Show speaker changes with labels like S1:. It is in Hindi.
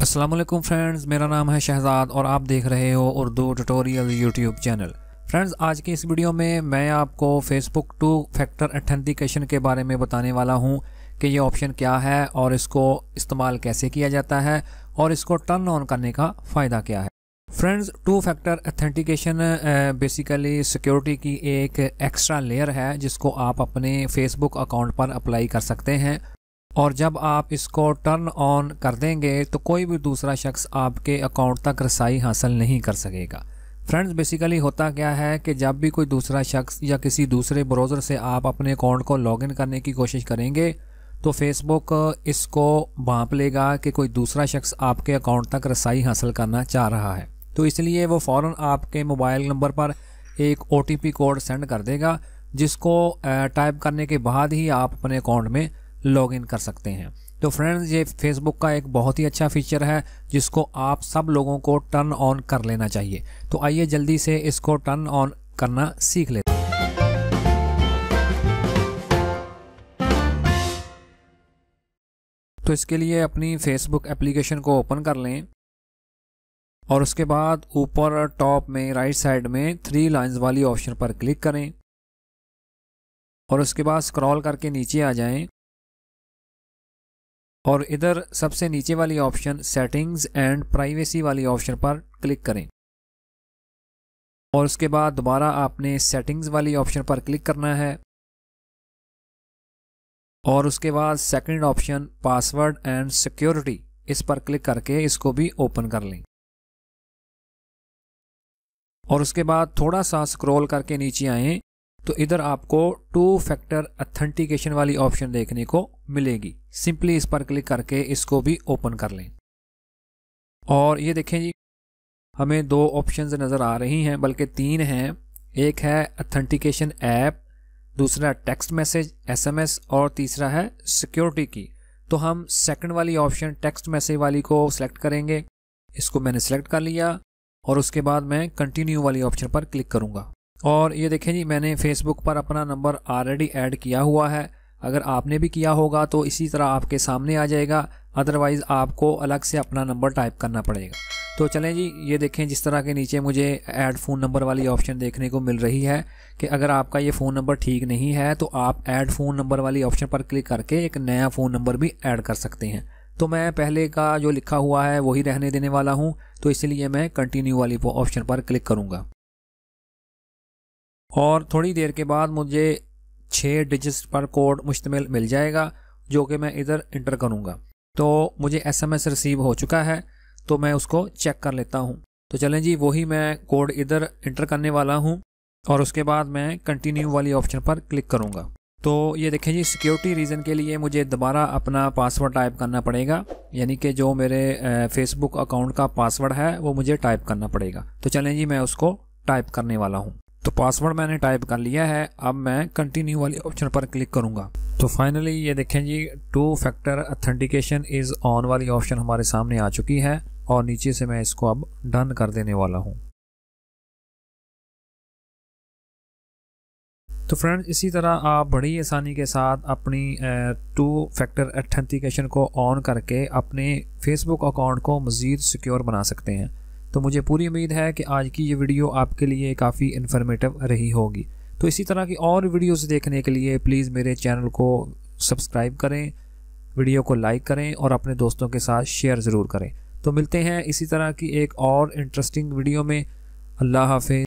S1: अस्सलाम वालेकुम फ्रेंड्स, मेरा नाम है शहजाद और आप देख रहे हो Urdu tutorial YouTube channel. Friends, आज की इस वीडियो में मैं आपको फेसबुक 2 फैक्टर ऑथेंटिकेशन के बारे में बताने वाला हूं कि ये ऑप्शन क्या है और इसको इस्तेमाल कैसे किया जाता है और इसको टर्न ऑन करने का फ़ायदा क्या है। Friends, 2 factor authentication basically security की एक एक्स्ट्रा लेयर है जिसको आप अपने फेसबुक अकाउंट पर अप्लाई कर सकते हैं और जब आप इसको टर्न ऑन कर देंगे तो कोई भी दूसरा शख्स आपके अकाउंट तक रसाई हासिल नहीं कर सकेगा। फ्रेंड्स, बेसिकली होता क्या है कि जब भी कोई दूसरा शख्स या किसी दूसरे ब्राउज़र से आप अपने अकाउंट को लॉगिन करने की कोशिश करेंगे तो फेसबुक इसको भांप लेगा कि कोई दूसरा शख्स आपके अकाउंट तक रसाई हासिल करना चाह रहा है, तो इसलिए वो फ़ौरन आपके मोबाइल नंबर पर एक OTP कोड सेंड कर देगा जिसको टाइप करने के बाद ही आप अपने अकाउंट में लॉगिन कर सकते हैं। तो फ्रेंड्स, ये फेसबुक का एक बहुत ही अच्छा फीचर है जिसको आप सब लोगों को टर्न ऑन कर लेना चाहिए। तो आइए जल्दी से इसको टर्न ऑन करना सीख लेते हैं। तो इसके लिए अपनी फेसबुक एप्लीकेशन को ओपन कर लें और उसके बाद ऊपर टॉप में राइट साइड में 3 लाइंस वाली ऑप्शन पर क्लिक करें और उसके बाद स्क्रॉल करके नीचे आ जाएं और इधर सबसे नीचे वाली ऑप्शन सेटिंग्स एंड प्राइवेसी वाली ऑप्शन पर क्लिक करें और उसके बाद दोबारा आपने सेटिंग्स वाली ऑप्शन पर क्लिक करना है और उसके बाद second option password and security, इस पर क्लिक करके इसको भी ओपन कर लें और उसके बाद थोड़ा सा स्क्रॉल करके नीचे आएं तो इधर आपको 2 फैक्टर ऑथेंटिकेशन वाली ऑप्शन देखने को मिलेगी। सिंपली इस पर क्लिक करके इसको भी ओपन कर लें और ये देखें जी, हमें 2 ऑप्शंस नज़र आ रही हैं, बल्कि 3 हैं। एक है ऑथेंटिकेशन ऐप, दूसरा टेक्स्ट मैसेज SMS और तीसरा है सिक्योरिटी की। तो हम सेकंड वाली ऑप्शन टेक्स्ट मैसेज वाली को सिलेक्ट करेंगे। इसको मैंने सिलेक्ट कर लिया और उसके बाद मैं कंटिन्यू वाली ऑप्शन पर क्लिक करूँगा और ये देखें जी, मैंने फेसबुक पर अपना नंबर ऑलरेडी ऐड किया हुआ है। अगर आपने भी किया होगा तो इसी तरह आपके सामने आ जाएगा, अदरवाइज़ आपको अलग से अपना नंबर टाइप करना पड़ेगा। तो चलें जी, ये देखें जिस तरह के नीचे मुझे ऐड फ़ोन नंबर वाली ऑप्शन देखने को मिल रही है कि अगर आपका ये फ़ोन नंबर ठीक नहीं है तो आप ऐड फ़ोन नंबर वाली ऑप्शन पर क्लिक करके एक नया फ़ोन नंबर भी ऐड कर सकते हैं। तो मैं पहले का जो लिखा हुआ है वही रहने देने वाला हूँ, तो इसलिए मैं कंटिन्यू वाली ऑप्शन पर क्लिक करूँगा और थोड़ी देर के बाद मुझे 6 डिजिट्स पर कोड मुश्तमिल मिल जाएगा जो कि मैं इधर इंटर करूँगा। तो मुझे SMS रिसीव हो चुका है, तो मैं उसको चेक कर लेता हूँ। तो चलें जी, वही मैं कोड इधर इंटर करने वाला हूँ और उसके बाद मैं कंटिन्यू वाली ऑप्शन पर क्लिक करूँगा। तो ये देखें जी, सिक्योरिटी रीज़न के लिए मुझे दोबारा अपना पासवर्ड टाइप करना पड़ेगा, यानी कि जो मेरे फेसबुक अकाउंट का पासवर्ड है वो मुझे टाइप करना पड़ेगा। तो चलें जी, मैं उसको टाइप करने वाला हूँ। तो पासवर्ड मैंने टाइप कर लिया है, अब मैं कंटिन्यू वाली ऑप्शन पर क्लिक करूंगा। तो फाइनली ये देखें जी, 2 फैक्टर ऑथेंटिकेशन इज़ ऑन वाली ऑप्शन हमारे सामने आ चुकी है और नीचे से मैं इसको अब डन कर देने वाला हूं। तो फ्रेंड्स, इसी तरह आप बड़ी आसानी के साथ अपनी 2 फैक्टर ऑथेंटिकेशन को ऑन करके अपने फेसबुक अकाउंट को मज़ीद सिक्योर बना सकते हैं। तो मुझे पूरी उम्मीद है कि आज की ये वीडियो आपके लिए काफ़ी इन्फॉर्मेटिव रही होगी। तो इसी तरह की और वीडियोस देखने के लिए प्लीज़ मेरे चैनल को सब्सक्राइब करें, वीडियो को लाइक करें और अपने दोस्तों के साथ शेयर ज़रूर करें। तो मिलते हैं इसी तरह की एक और इंटरेस्टिंग वीडियो में। अल्लाह हाफ़िज़।